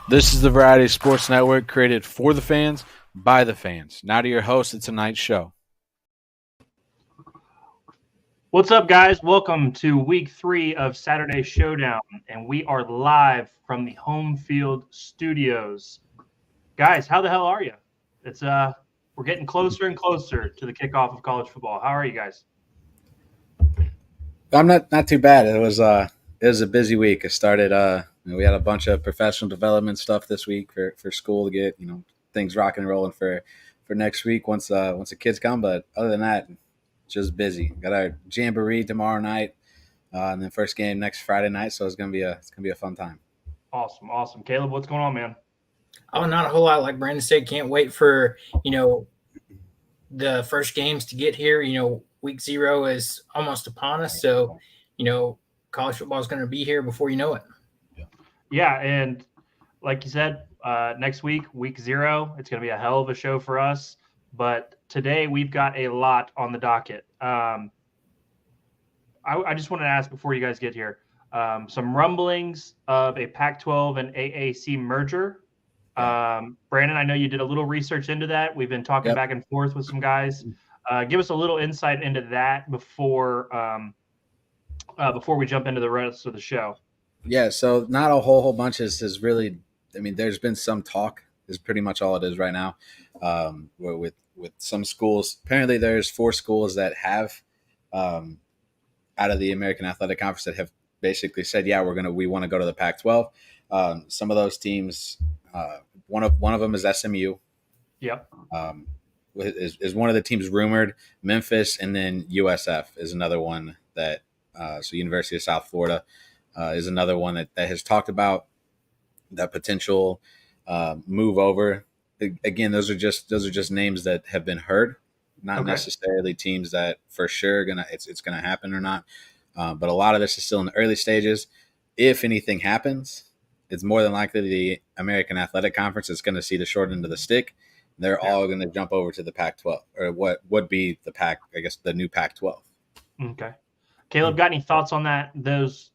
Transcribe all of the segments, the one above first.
This is the Variety Sports Network created for the fans, by the fans. Now to your host of tonight's show. What's up, guys? Welcome to week 3 of Saturday Showdown, and we are live from the HomeField Studios. Guys, how the hell are you? It's we're getting closer and closer to the kickoff of college football. How are you guys? I'm not too bad. It was a busy week. It started we had a bunch of professional development stuff this week for school to get things rocking and rolling for next week once the kids come. But other than that, just busy. Got our jamboree tomorrow night, and then first game next Friday night. So it's gonna be a fun time. Awesome. Caleb, what's going on, man? Oh, not a whole lot. Like Brandon said, can't wait for the first games to get here. Week 0 is almost upon us, so college football is going to be here before you know it. Yeah, and like you said, next week, week 0, it's going to be a hell of a show for us. But today we've got a lot on the docket. I just wanted to ask before you guys get here, some rumblings of a Pac-12 and AAC merger. Brandon, I know you did a little research into that. We've been talking back and forth with some guys. Give us a little insight into that before we jump into the rest of the show. Yeah, so not a whole bunch is really. I mean, there's been some talk. Is pretty much all it is right now. With some schools, apparently there's 4 schools that have out of the American Athletic Conference that have basically said, yeah, we want to go to the Pac-12. Some of those teams, one of them is SMU. Yep. Is one of the teams rumored. Memphis, and then USF is another one that. So University of South Florida is another one that has talked about that potential move over. Again, those are just names that have been heard, not necessarily teams that for sure it's gonna happen or not. But a lot of this is still in the early stages. If anything happens, it's more than likely the American Athletic Conference is going to see the short end of the stick. They're all going to jump over to the Pac-12, or what would be the Pac, I guess, the new Pac-12. Okay. Caleb, got any thoughts on that? Those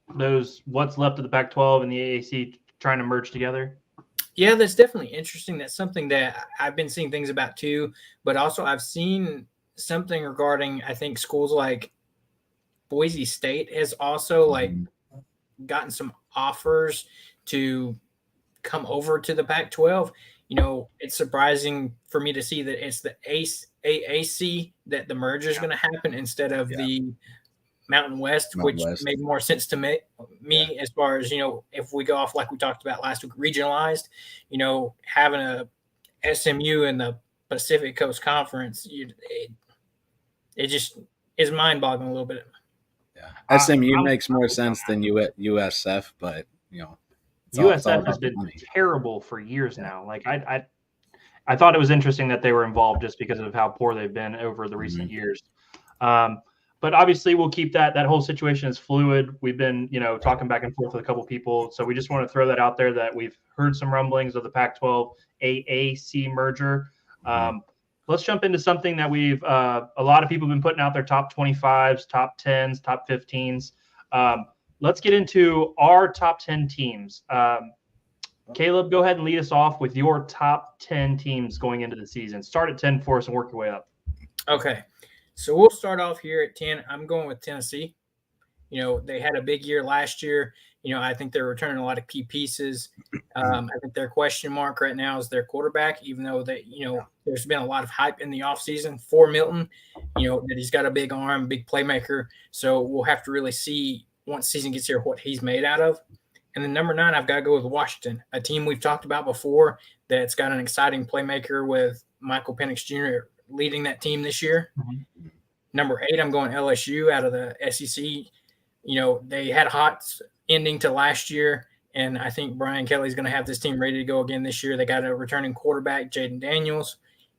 what's left of the Pac-12 and the AAC trying to merge together? Yeah, that's definitely interesting. That's something that I've been seeing things about too. But also I've seen something regarding, I think, schools like Boise State has also gotten some offers to come over to the Pac-12. It's surprising for me to see that it's the AAC that the merger is going to happen instead of the Mountain West, which made more sense to me as far as, if we go off like we talked about last week, regionalized, having a SMU in the Pacific Coast Conference, it just is mind-boggling a little bit. Yeah, SMU makes more sense than USF, but USF has been terrible for years now. Like I thought it was interesting that they were involved just because of how poor they've been over the recent years. But obviously we'll keep that whole situation is fluid. We've been, talking back and forth with a couple people. So we just want to throw that out there that we've heard some rumblings of the Pac-12 AAC merger. Let's jump into something that we've a lot of people have been putting out their top 25s, top 10s, top 15s. Let's get into our top 10 teams. Caleb, go ahead and lead us off with your top 10 teams going into the season. Start at 10 for us and work your way up. Okay. So we'll start off here at 10. I'm going with Tennessee. They had a big year last year. I think they're returning a lot of key pieces. I think their question mark right now is their quarterback, even though there's been a lot of hype in the offseason for Milton, that he's got a big arm, big playmaker. So we'll have to really see once season gets here what he's made out of. And then number 9, I've got to go with Washington, a team we've talked about before that's got an exciting playmaker with Michael Penix Jr. leading that team this year. Mm-hmm. Number 8, I'm going LSU out of the SEC. They had a hot ending to last year, and I think Brian Kelly's going to have this team ready to go again this year. They got a returning quarterback, Jaden Daniels,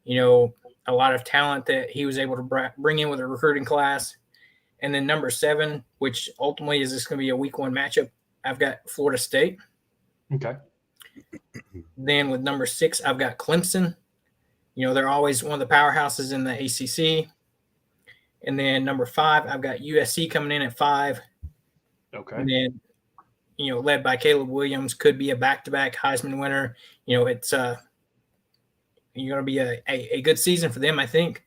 a lot of talent that he was able to bring in with a recruiting class. And then number 7, which ultimately is this going to be a week 1 matchup, I've got Florida State. Okay. Then with number 6, I've got Clemson. They're always one of the powerhouses in the ACC. And then number 5, I've got USC coming in at 5. Okay. And then, led by Caleb Williams, could be a back-to-back Heisman winner. It's going to be a good season for them, I think.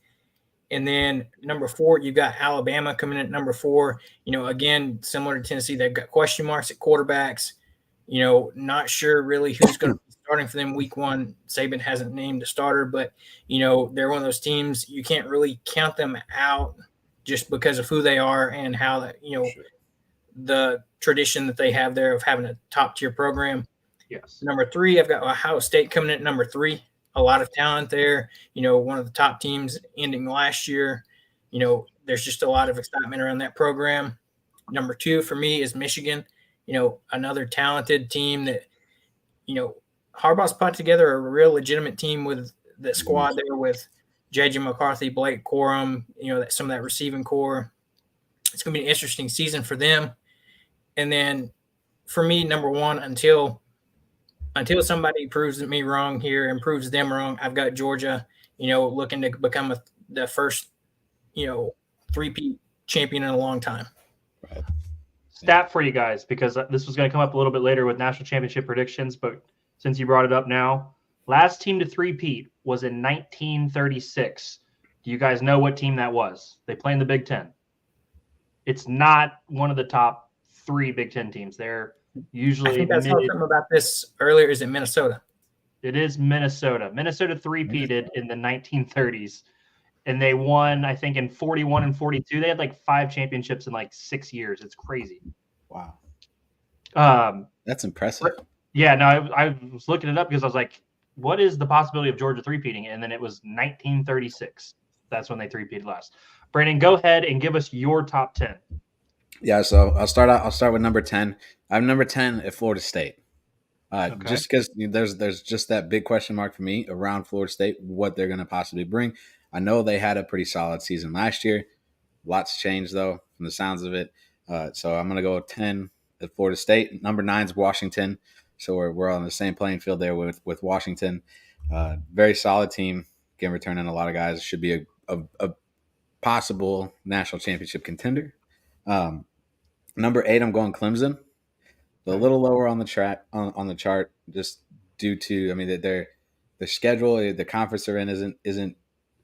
And then number 4, you've got Alabama coming in at number 4. Again, similar to Tennessee, they've got question marks at quarterbacks. Not sure really who's going to be starting for them week 1. Saban hasn't named a starter, but, they're one of those teams you can't really count them out just because of who they are and how, the tradition that they have there of having a top-tier program. Yes. Number 3, I've got Ohio State coming in at number 3. A lot of talent there. One of the top teams ending last year. There's just a lot of excitement around that program. Number 2 for me is Michigan. Another talented team that, Harbaugh's put together a real legitimate team with the squad there with J.J. McCarthy, Blake Corum, some of that receiving core. It's going to be an interesting season for them. And then for me, number 1, until somebody proves me wrong here and proves them wrong, I've got Georgia, looking to become the first, 3-peat champion in a long time. Right. Stat for you guys, because this was going to come up a little bit later with national championship predictions, but since you brought it up now, last team to 3-peat was in 1936. Do you guys know what team that was? They play in the Big Ten. It's not one of the top 3 Big Ten teams. They're usually. I think I saw something about this earlier. Is it Minnesota? It is Minnesota. Minnesota 3-peated in the 1930s, and they won, I think, in 41 and 42. They had like 5 championships in like 6 years. It's crazy. Wow. That's impressive. Yeah, no, I was looking it up because I was like, what is the possibility of Georgia 3-peating? And then it was 1936. That's when they 3-peated last. Brandon, go ahead and give us your top 10. Yeah, so I'll start with number 10. I have number 10 at Florida State. Just because there's just that big question mark for me around Florida State, what they're going to possibly bring. I know they had a pretty solid season last year. Lots changed, though, from the sounds of it. So I'm going to go with 10 at Florida State. Number 9 is Washington. So we're on the same playing field there with Washington. Very solid team. Again, returning a lot of guys. Should be a possible national championship contender. Number 8, I'm going Clemson. A little lower on the chart, just due to their schedule, the conference they're in isn't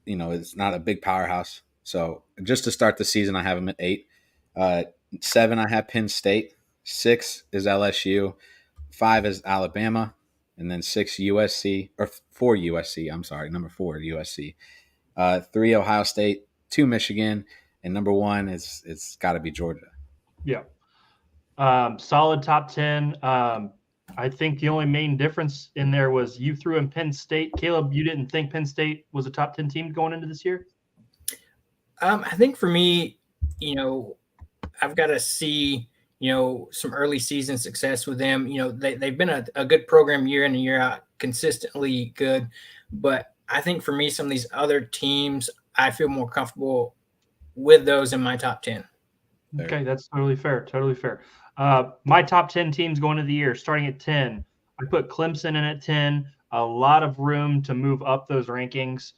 it's not a big powerhouse. So just to start the season, I have them at 8. 7, I have Penn State. 6 is LSU. 5 is Alabama, and then 6 USC, or 4 USC. I'm sorry, number 4 USC. 3 Ohio State, 2 Michigan, and number 1 it's got to be Georgia. Yeah. Solid top 10. I think the only main difference in there was you threw in Penn State. Caleb, you didn't think Penn State was a top 10 team going into this year? I think for me, I've got to see, some early season success with them. They've been a good program year in and year out, consistently good. But I think for me, some of these other teams, I feel more comfortable with those in my top 10. Okay, that's totally fair. Totally fair. My top 10 teams going into the year, starting at 10, I put Clemson in at 10. A lot of room to move up those rankings.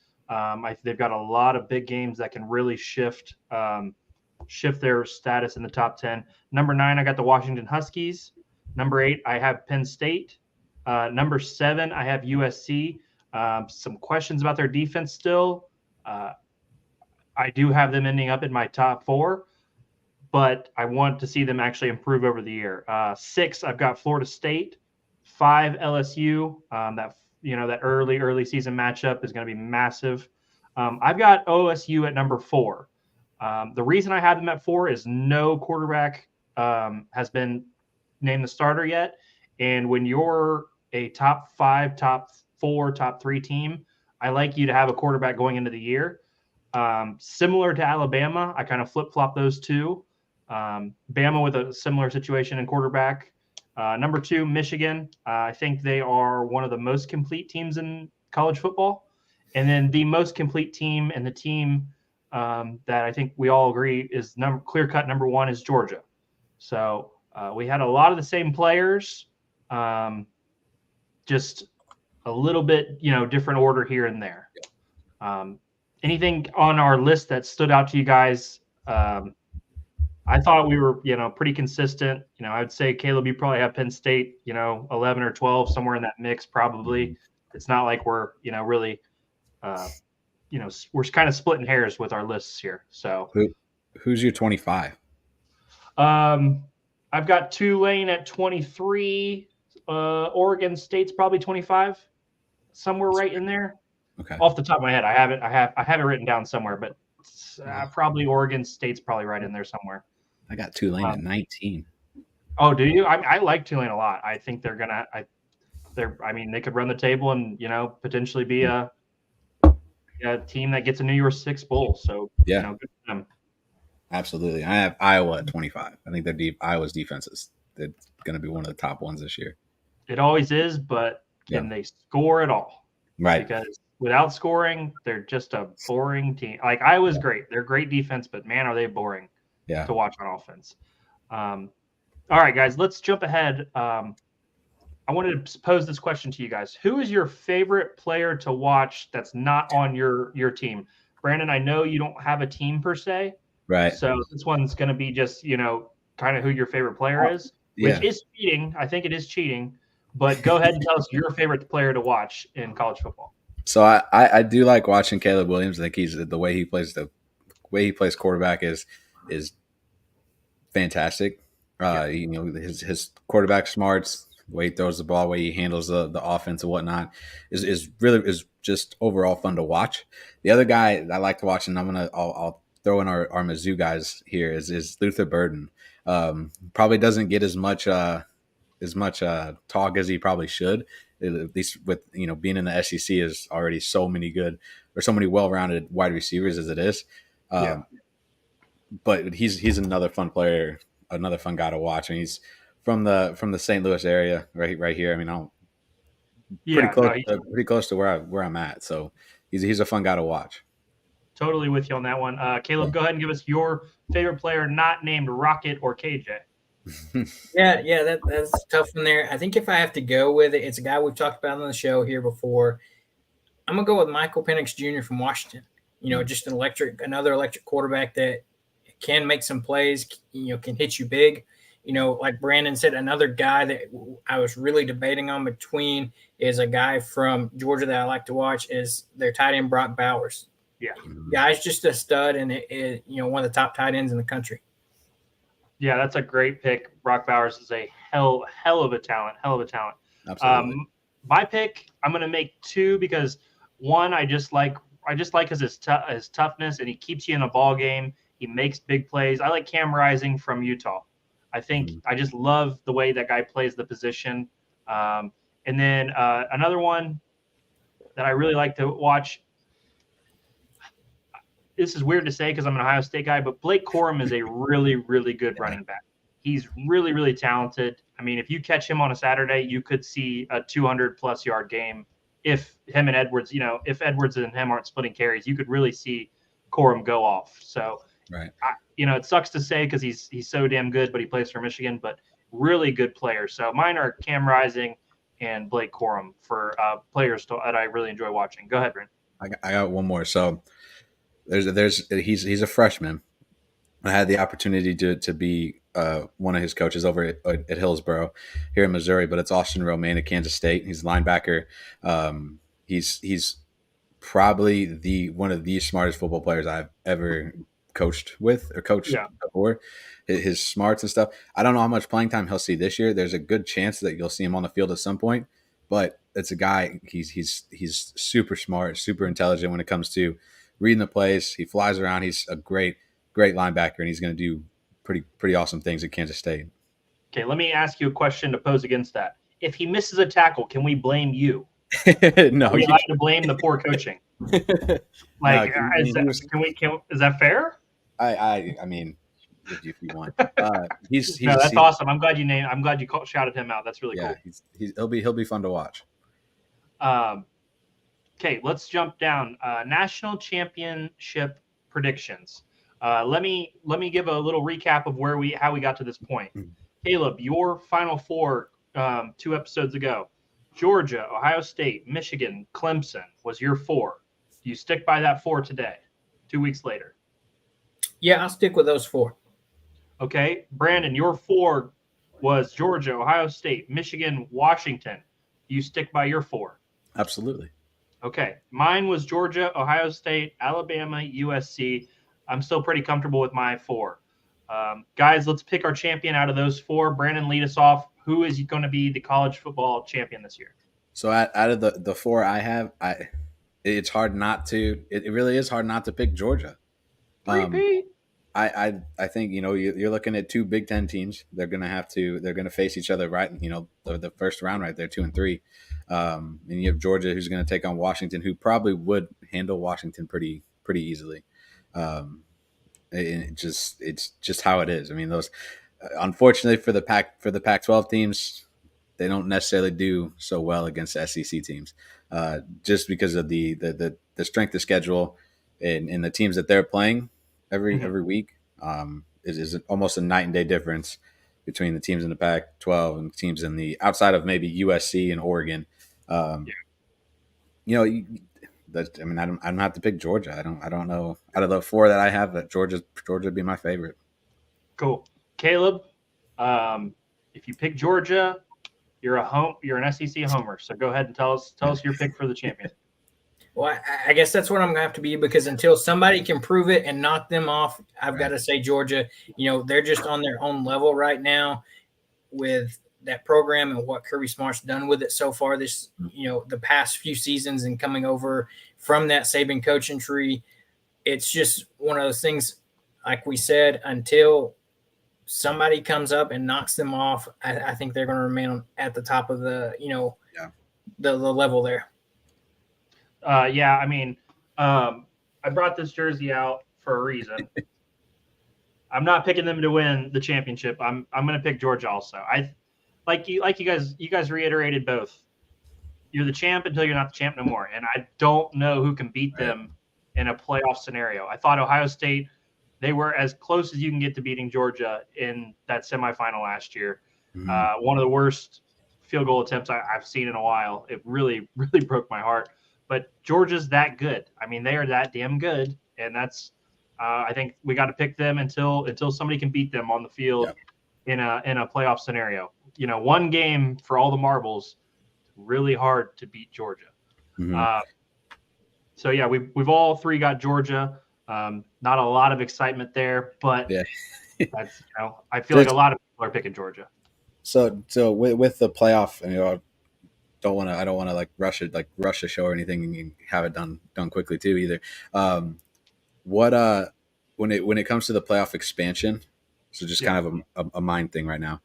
They've got a lot of big games that can really shift their status in the top 10. Number 9, I got the Washington Huskies. Number 8, I have Penn State. Number 7, I have USC. Some questions about their defense still. I do have them ending up in my top 4. But I want to see them actually improve over the year. 6, I've got Florida State. 5, LSU. That early season matchup is going to be massive. I've got OSU at number 4. The reason I have them at 4 is no quarterback has been named the starter yet. And when you're a top 5, top 4, top 3 team, I like you to have a quarterback going into the year. Similar to Alabama, I kind of flip-flop those two. Bama with a similar situation in quarterback. Number 2, Michigan. I think they are one of the most complete teams in college football. And then the most complete team and the team that I think we all agree is clear-cut number 1 is Georgia. So we had a lot of the same players, just a little bit, different order here and there. Anything on our list that stood out to you guys I thought we were, pretty consistent. I'd say Caleb, you probably have Penn State, 11 or 12, somewhere in that mix, probably. It's not like we're, really, we're kind of splitting hairs with our lists here. So who's your 25? I've got Tulane at 23. Oregon State's probably 25, somewhere right in there. Okay. Off the top of my head, I have it written down somewhere, but probably Oregon State's probably right in there somewhere. I got Tulane at 19. Oh, do you? I like Tulane a lot. I think they're gonna. They could run the table and potentially be a team that gets a New Year's Six bowl. So yeah, good for them. Absolutely. I have Iowa at 25. I think Iowa's defense is going to be one of the top ones this year. It always is, but can they score at all? Right. Because without scoring, they're just a boring team. Like Iowa's great. They're great defense, but man, are they boring to watch on offense. All right, guys, let's jump ahead. I wanted to pose this question to you guys. Who is your favorite player to watch that's not on your team? Brandon, I know you don't have a team per se. Right. So this one's going to be just, kind of who your favorite player is, which is cheating. I think it is cheating. But go ahead and tell us your favorite player to watch in college football. So I do like watching Caleb Williams. I think the way he plays quarterback is fantastic. His quarterback smarts, the way he throws the ball, the way he handles the offense and whatnot is just overall fun to watch. The other guy I like to watch, and I'll throw in our Mizzou guys here, is Luther Burden. Probably doesn't get as much talk as he probably should. At least with being in the SEC is already so many well-rounded wide receivers as it is. But he's another fun player, another fun guy to watch, and he's from the St. Louis area right here. I mean, pretty close to where I'm at. So he's a fun guy to watch. Totally with you on that one. Caleb, go ahead and give us your favorite player not named Rocket or KJ. Yeah, that's tough in there. I think if I have to go with it, it's a guy we've talked about on the show here before. I'm gonna go with Michael Penix Jr. from Washington. Just another electric quarterback that can make some plays. Can hit you big. Like Brandon said, another guy that I was really debating on between is a guy from Georgia that I like to watch is their tight end Brock Bowers. Yeah, guy's just a stud and one of the top tight ends in the country. Yeah, that's a great pick. Brock Bowers is a hell of a talent. Absolutely. My pick, I'm going to make two because one, I just like his toughness, and he keeps you in a ball game. He makes big plays. I like Cam Rising from Utah. I think I just love the way that guy plays the position. And then another one that I really like to watch. This is weird to say because I'm an Ohio State guy, but Blake Corum is a really, really good running back. He's really, really talented. I mean, if you catch him on a Saturday, you could see a 200-plus yard game. If him and Edwards, if Edwards and him aren't splitting carries, you could really see Corum go off. So, right. It sucks to say because he's so damn good, but he plays for Michigan, but really good player. So mine are Cam Rising and Blake Corum for players that I really enjoy watching. Go ahead, Brent. I got one more. So he's a freshman. I had the opportunity to be one of his coaches over at Hillsboro here in Missouri, but it's Austin Romaine at Kansas State. He's a linebacker. He's probably one of the smartest football players I've ever coached before. His smarts and stuff. I don't know how much playing time he'll see this year. There's a good chance that you'll see him on the field at some point, but it's a guy. He's super smart, super intelligent when it comes to reading the plays. He flies around. He's a great linebacker, and he's going to do pretty awesome things at Kansas State. Okay, let me ask you a question to pose against that. If he misses a tackle, can we blame you? No, we like to blame the poor coaching. Like, is that fair? I mean, if you want, he's no, that's awesome. I'm glad you shouted him out. That's really cool. He'll be fun to watch. Okay, let's jump down. National championship predictions. Let me give a little recap of how we got to this point. Caleb, your Final Four 2 episodes ago: Georgia, Ohio State, Michigan, Clemson was your 4. Do you stick by that 4 today, 2 weeks later? Yeah, I'll stick with those 4. Okay, Brandon, your 4 was Georgia, Ohio State, Michigan, Washington. You stick by your 4. Absolutely. Okay, mine was Georgia, Ohio State, Alabama, USC. I'm still pretty comfortable with my 4. Guys, let's pick our champion out of those 4. Brandon, lead us off. Who is going to be the college football champion this year? So out of the 4 I have, it's hard not to. It really is hard not to pick Georgia. Repeat. I think you're looking at 2 Big Ten teams. They're gonna face each other right. The first round right there, 2 and 3, and you have Georgia who's going to take on Washington, who probably would handle Washington pretty easily. It's just how it is. I mean, those unfortunately for the Pac-12 teams, they don't necessarily do so well against SEC teams, just because of the strength of schedule and the teams that they're playing every week. Is almost a night and day difference between the teams in the Pac-12 and teams in the outside of maybe USC and Oregon. I don't have to pick Georgia. I don't know, out of the 4 that I have, that Georgia would be my favorite. Cool. Caleb, if you pick Georgia, you're an SEC homer. So go ahead and tell us your pick for the champion. Well, I guess that's what I'm going to have to be, because until somebody can prove it and knock them off, I've got to say Georgia. They're just on their own level right now with that program and what Kirby Smart's done with it so far this, the past few seasons, and coming over from that Saban coaching tree. It's just one of those things, like we said, until somebody comes up and knocks them off, I think they're going to remain at the top of the level there. I brought this jersey out for a reason. I'm not picking them to win the championship. I'm going to pick Georgia also. You guys reiterated both. You're the champ until you're not the champ no more. And I don't know who can beat them in a playoff scenario. I thought Ohio State, they were as close as you can get to beating Georgia in that semifinal last year. Mm-hmm. One of the worst field goal attempts I've seen in a while. It really, really broke my heart. But Georgia's that good. I mean, they are that damn good, and that's. I think we got to pick them until somebody can beat them on the field in a playoff scenario. One game for all the marbles. Really hard to beat Georgia. Mm-hmm. We've all 3 got Georgia. Not a lot of excitement there, but that's I feel like a lot of people are picking Georgia. So with the playoff, I don't want to rush a show or anything and have it done quickly too either. When it comes to the playoff expansion, so just kind of a mind thing right now.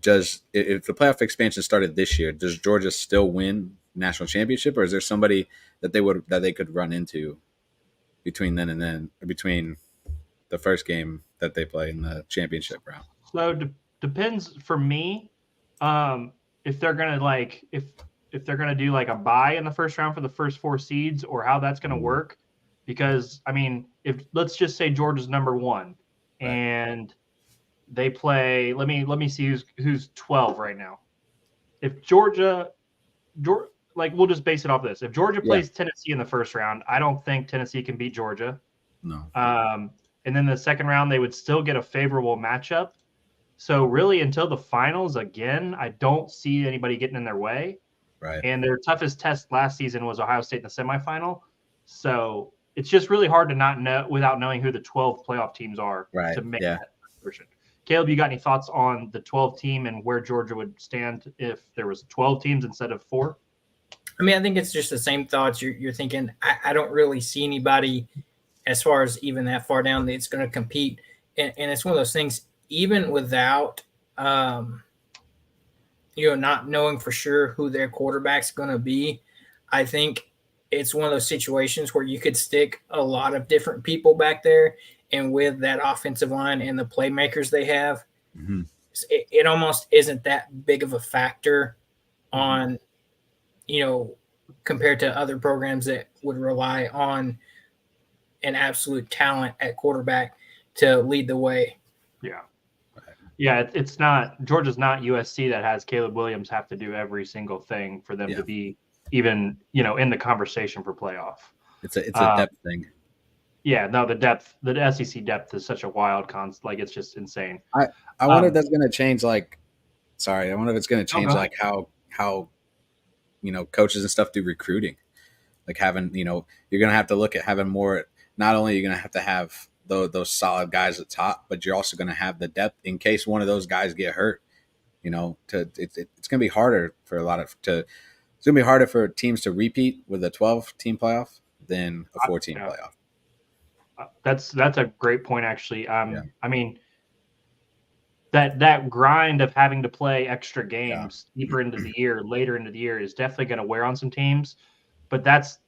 If the playoff expansion started this year, does Georgia still win national championship, or is there somebody that they could run into between then and then, or between the first game that they play in the championship round? So depends for me. If they're gonna if they're gonna do like a bye in the first round for the first 4 seeds, or how that's gonna work, because if let's just say Georgia's number 1 and they play, let me see who's 12 right now. If Georgia, we'll just base it off this. If Georgia plays Tennessee in the first round, I don't think Tennessee can beat Georgia. No. And then the second round, they would still get a favorable matchup. So really, until the finals again, I don't see anybody getting in their way. Right. And their toughest test last season was Ohio State in the semifinal. So it's just really hard to not know without knowing who the 12 playoff teams are to make that version. Caleb, you got any thoughts on the 12 team and where Georgia would stand if there was 12 teams instead of 4? I think it's just the same thoughts. You're thinking, I don't really see anybody as far as even that far down that's going to compete. And it's one of those things, even without, not knowing for sure who their quarterback's going to be, I think it's one of those situations where you could stick a lot of different people back there. And with that offensive line and the playmakers they have, it almost isn't that big of a factor on, compared to other programs that would rely on an absolute talent at quarterback to lead the way. Yeah. Yeah, it's not – Georgia's not USC that has Caleb Williams have to do every single thing for them to be even, in the conversation for playoff. It's a depth thing. Yeah, no, the SEC depth is such a wild concept. Like, it's just insane. I wonder if that's going to change. Like, sorry, I wonder if it's going to change like how coaches and stuff do recruiting. Like having, you're going to have to look at having more. Not only are you going to have those solid guys at top, but you're also going to have the depth in case one of those guys get hurt. It's going to be harder for it's going to be harder for teams to repeat with a 12-team playoff than a 14 playoff. That's a great point, actually. I mean, that grind of having to play extra games deeper into the year, later into the year, is definitely going to wear on some teams. But that's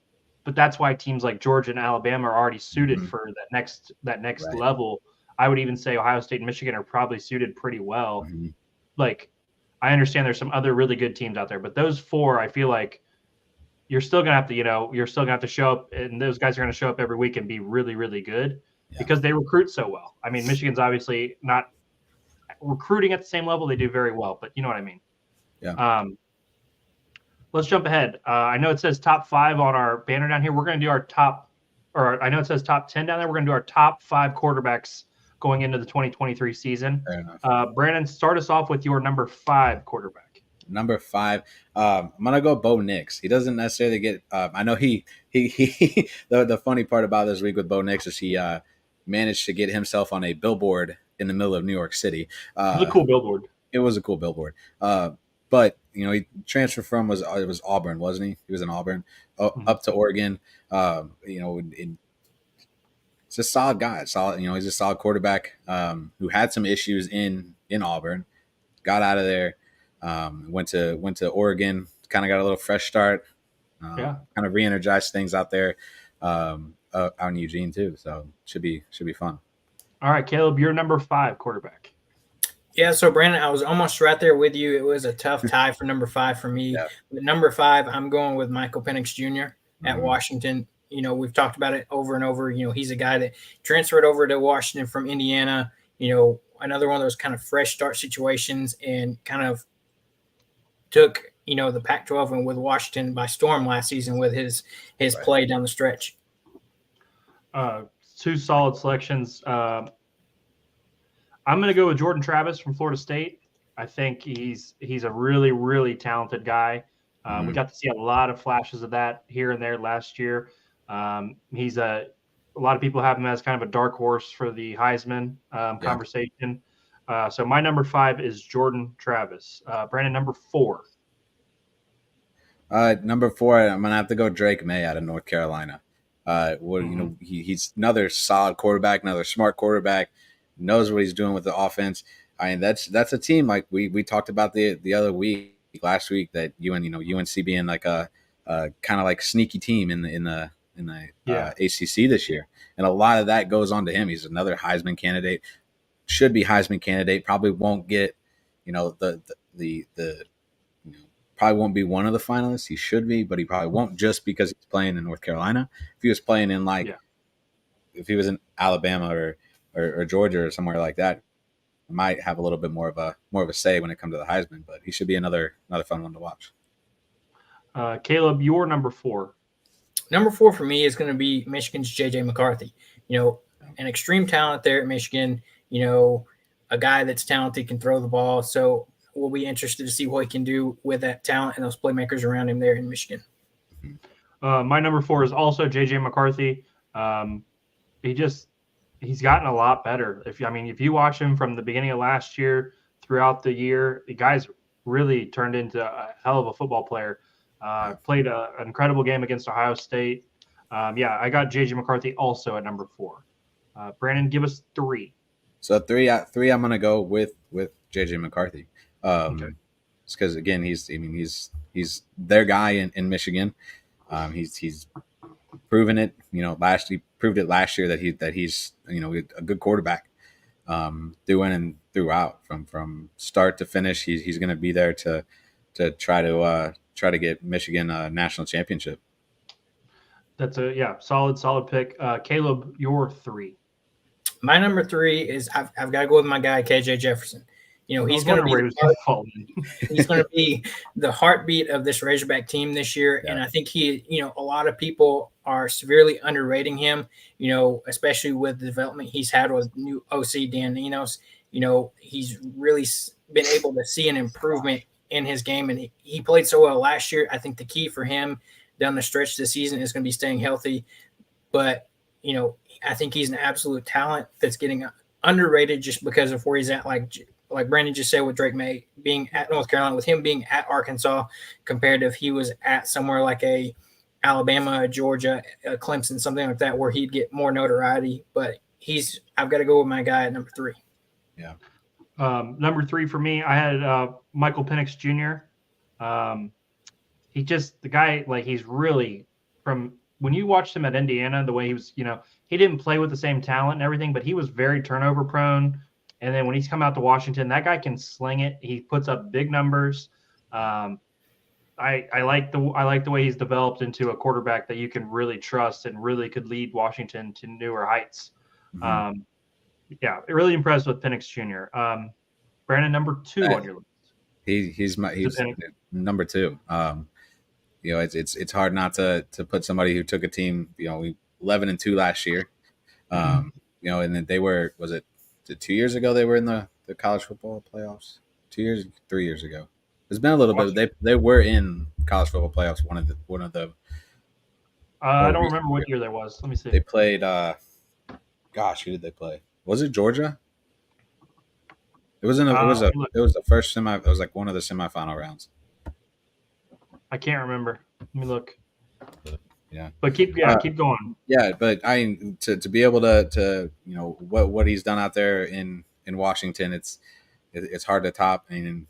why teams like Georgia and Alabama are already suited for that next level. I would even say Ohio State and Michigan are probably suited pretty well. Mm-hmm. Like, I understand there's some other really good teams out there, but those four, I feel like you're still gonna have to show up, and those guys are gonna show up every week and be really, really good because they recruit so well. I mean, Michigan's obviously not recruiting at the same level; they do very well, but you know what I mean. Yeah. Let's jump ahead. I know it says top 5 on our banner down here. We're going to do our I know it says top 10 down there. We're going to do our top 5 quarterbacks going into the 2023 season. Fair enough. Brandon, start us off with your number 5 quarterback. Number 5, I'm gonna go Bo Nix. He doesn't necessarily get. I know he the funny part about this week with Bo Nix is he managed to get himself on a billboard in the middle of New York City. It was a cool billboard. It was a cool billboard. But he transferred from was Auburn, wasn't he? He was in Auburn, up to Oregon. It's a solid guy. He's a solid quarterback who had some issues in Auburn, got out of there, went to Oregon, kind of got a little fresh start, kind of re-energized things out there, out in Eugene too. So should be fun. All right, Caleb, you're number 5 quarterback. Yeah, so Brandon, I was almost right there with you. It was a tough tie for number 5 for me. Yeah. But number 5, I'm going with Michael Penix Jr. at Washington. We've talked about it over and over. He's a guy that transferred over to Washington from Indiana. Another one of those kind of fresh start situations, and kind of took the Pac-12 and with Washington by storm last season with his play down the stretch. 2 solid selections. I'm going to go with Jordan Travis from Florida State. I think he's a really, really talented guy. We got to see a lot of flashes of that here and there last year. He's a lot of people have him as kind of a dark horse for the Heisman conversation. So my number 5 is Jordan Travis. Brandon, number 4. Number 4, I'm going to have to go Drake May out of North Carolina. He's another solid quarterback, another smart quarterback. Knows what he's doing with the offense. I mean, that's a team like we talked about the other week, last week, that UNC being like a kind of like sneaky team in the ACC this year, and a lot of that goes on to him. He's another Heisman candidate, should be Heisman candidate. Probably won't get probably won't be one of the finalists. He should be, but he probably won't just because he's playing in North Carolina. If he was playing in if he was in Alabama or Georgia or somewhere like that, might have a little bit more of a say when it comes to the Heisman, but he should be another fun one to watch. Caleb, your number 4. Number 4 for me is going to be Michigan's J.J. McCarthy. An extreme talent there at Michigan. A guy that's talented, can throw the ball. So we'll be interested to see what he can do with that talent and those playmakers around him there in Michigan. My number 4 is also J.J. McCarthy. He's gotten a lot better. If you watch him from the beginning of last year throughout the year, the guy's really turned into a hell of a football player. Played an incredible game against Ohio State. I got J.J. McCarthy also at number 4. Brandon, give us 3. So 3, I'm going to go with J.J. McCarthy. Because again, he's their guy in Michigan. He's proven it. He proved it last year that he's a good quarterback. Through in and throughout, from start to finish, he's going to be there to try to get Michigan a national championship. That's a solid pick. Caleb, your 3. My number 3 is I've got to go with my guy KJ Jefferson. You know, he's going to be the heartbeat of this Razorback team this year. Yeah. And I think a lot of people are severely underrating him, you know, especially with the development he's had with new OC Dan Enos. You know, he's really been able to see an improvement in his game, and he played so well last year. I think the key for him down the stretch this season is going to be staying healthy. But, you know, I think he's an absolute talent that's getting underrated just because of where he's at, like Brandon just said, with Drake May being at North Carolina, with him being at Arkansas, compared to if he was at somewhere like a Alabama, Georgia, Clemson, something like that, where he'd get more notoriety. But I've got to go with my guy at number 3. Yeah. Number 3 for me, I had Michael Penix Jr. The guy, like, he's really, from when you watched him at Indiana, the way he was, you know, he didn't play with the same talent and everything, but he was very turnover prone. And then when he's come out to Washington, that guy can sling it. He puts up big numbers. I like the way he's developed into a quarterback that you can really trust and really could lead Washington to newer heights. Mm-hmm. Really impressed with Penix Jr. Brandon, number 2 on your list. He's number 2. You know, it's hard not to put somebody who took a team, you know, 11-2 last year. You know, and then they were, was it 2 years ago they were in the college football playoffs? 3 years ago. It's been a little bit. They were in college football playoffs. One of the. I don't remember what year that was. Let me see. They played. Gosh, who did they play? Was it Georgia? It was the first semi. It was like one of the semifinal rounds. I can't remember. Let me look. Yeah, but keep going. Yeah, but to be able to you know what he's done out there in Washington, it's hard to top. I mean,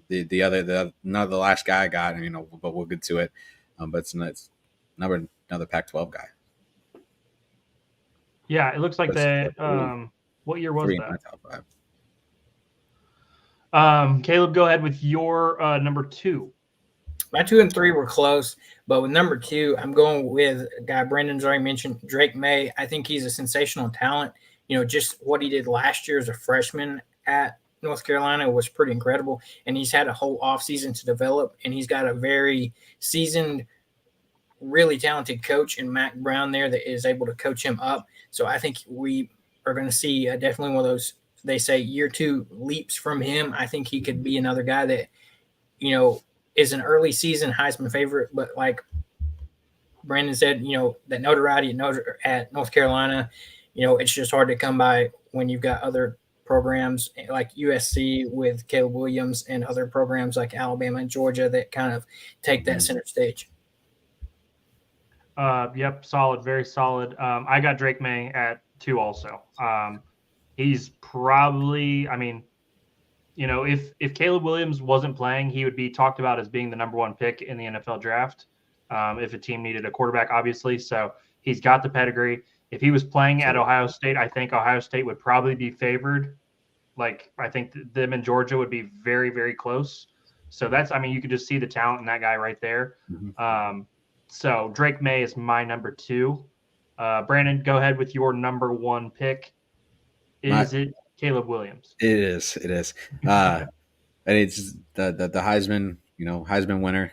the last guy I got, you know, but we'll get to it. But it's another Pac-12 guy. Yeah, it looks like what year was that? My top 5. Caleb, go ahead with your number 2. My 2 and 3 were close, but with number 2, I'm going with a guy Brandon's already mentioned, Drake May. I think he's a sensational talent. You know, just what he did last year as a freshman at North Carolina was pretty incredible, and he's had a whole offseason to develop, and he's got a very seasoned, really talented coach in Mac Brown there that is able to coach him up. So I think we are going to see definitely one of those, they say, year 2 leaps from him. I think he could be another guy that, you know, is an early season Heisman favorite, but like Brandon said, you know, that notoriety at North Carolina, you know, it's just hard to come by when you've got other programs like USC with Caleb Williams and other programs like Alabama and Georgia that kind of take that center stage. Yep, solid, very solid. I got Drake May at 2 also. He's probably, I mean, you know, if Caleb Williams wasn't playing, he would be talked about as being the number 1 pick in the NFL draft. If a team needed a quarterback, obviously. So he's got the pedigree. If he was playing at Ohio State, I think Ohio State would probably be favored. Like, I think them and Georgia would be very, very close. So you could just see the talent in that guy right there. Mm-hmm. So Drake May is my number 2. Brandon, go ahead with your number 1 pick. Is it Caleb Williams? It is. And it's the Heisman, you know, Heisman winner.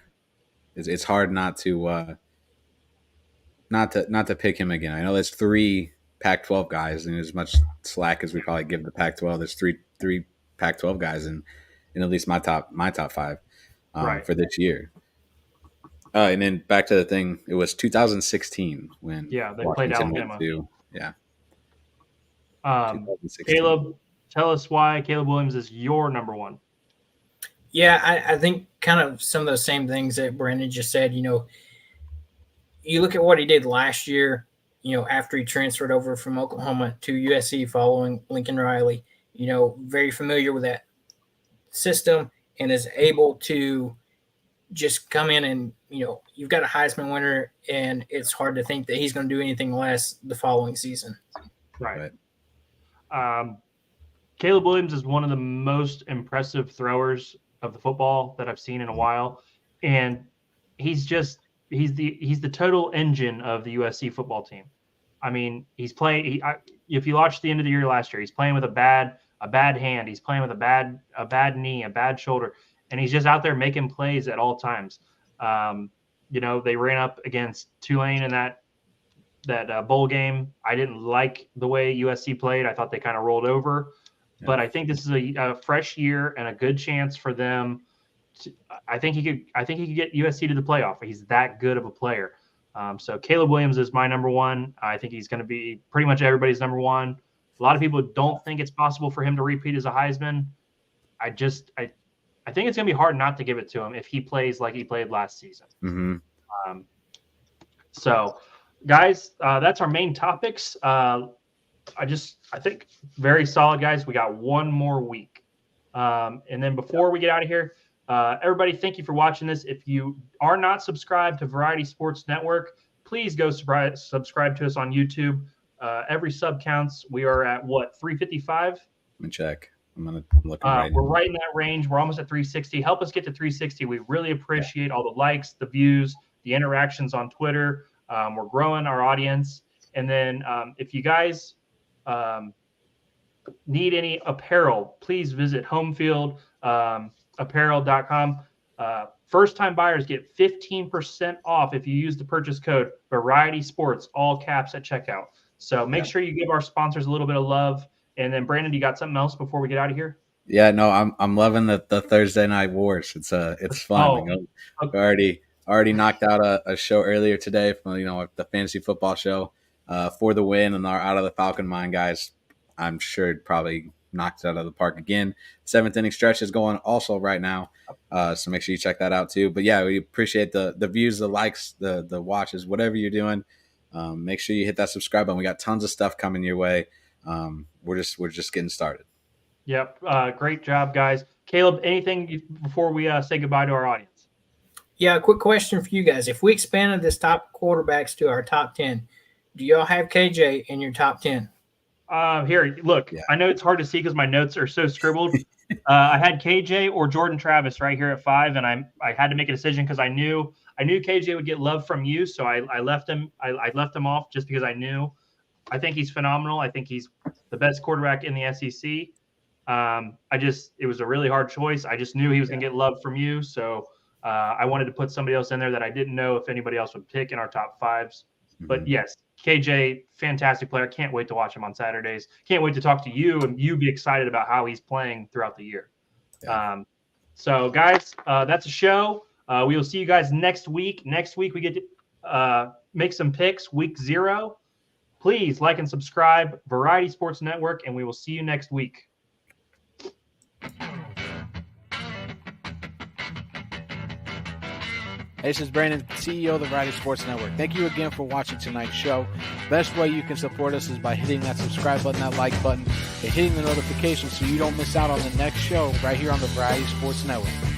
It's hard not to pick him again. I know there's 3 Pac-12 guys, and as much slack as we probably give the Pac-12, there's three Pac-12 guys in at least my top 5 for this year. And then back to the thing, it was 2016 when they played Alabama. Yeah. Caleb, tell us why Caleb Williams is your number 1. Yeah, I think kind of some of those same things that Brandon just said. You know, you look at what he did last year, you know, after he transferred over from Oklahoma to USC following Lincoln Riley, you know, very familiar with that system and is able to just come in and, you know, you've got a Heisman winner, and it's hard to think that he's going to do anything less the following season. Right. Caleb Williams is one of the most impressive throwers of the football that I've seen in a while, and he's the total engine of the USC football team. I mean, he's playing. If you watched the end of the year last year, he's playing with a bad a bad hand. He's playing with a bad knee, a bad shoulder, and he's just out there making plays at all times. They ran up against Tulane in that bowl game. I didn't like the way USC played. I thought they kind of rolled over. Yeah. But I think this is a fresh year and a good chance for them. I think he could get USC to the playoff. He's that good of a player. So Caleb Williams is my number one. I think he's going to be pretty much everybody's number one. A lot of people don't think it's possible for him to repeat as a Heisman. I think it's going to be hard not to give it to him if he plays like he played last season. Mm-hmm. So, guys, that's our main topics. I think very solid, guys. We got one more week. And then before we get out of here, everybody, thank you for watching this. If you are not subscribed to Variety Sports Network, please go subscribe to us on YouTube. Every sub counts. We are at 355? Let me check. I'm looking right We're right in that range. We're almost at 360. Help us get to 360. We really appreciate all the likes, the views, the interactions on Twitter. We're growing our audience. And then if you guys need any apparel, please visit HomeField apparel.com. First-time buyers get 15% off if you use the purchase code Variety Sports, all caps at checkout. So make sure you give our sponsors a little bit of love. And then Brandon, you got something else before we get out of here? Yeah, no, I'm loving the Thursday night wars. It's fun. Okay. Already knocked out a show earlier today from the fantasy football show for the win, and our Out of the Falcon Mine guys, I'm sure probably knocked it out of the park again. 7th inning stretch is going also right now, so make sure you check that out too. But yeah, we appreciate the views, the likes, the watches, whatever you're doing. Make sure you hit that subscribe button. We got tons of stuff coming your way. We're just getting started. Yep. Great job, guys. Caleb, anything before we say goodbye to our audience? Yeah, a quick question for you guys. If we expanded this top quarterbacks to our top 10, do y'all have KJ in your top 10? Here, look, yeah. I know it's hard to see because my notes are so scribbled. I had KJ or Jordan Travis right here at 5, and I had to make a decision because I knew KJ would get love from you, so I left him. I left him off just because I knew. I think he's phenomenal. I think he's the best quarterback in the SEC. It was a really hard choice. I just knew he was going to get love from you, so I wanted to put somebody else in there that I didn't know if anybody else would pick in our top 5s. Mm-hmm. But yes, KJ, fantastic player. Can't wait to watch him on Saturdays. Can't wait to talk to you and you be excited about how he's playing throughout the year. Yeah. So, guys, that's a show. We will see you guys next week. Next week we get to make some picks, week 0. Please like and subscribe, Variety Sports Network, and we will see you next week. Hey, this is Brandon, CEO of the Variety Sports Network. Thank you again for watching tonight's show. Best way you can support us is by hitting that subscribe button, that like button, and hitting the notifications so you don't miss out on the next show right here on the Variety Sports Network.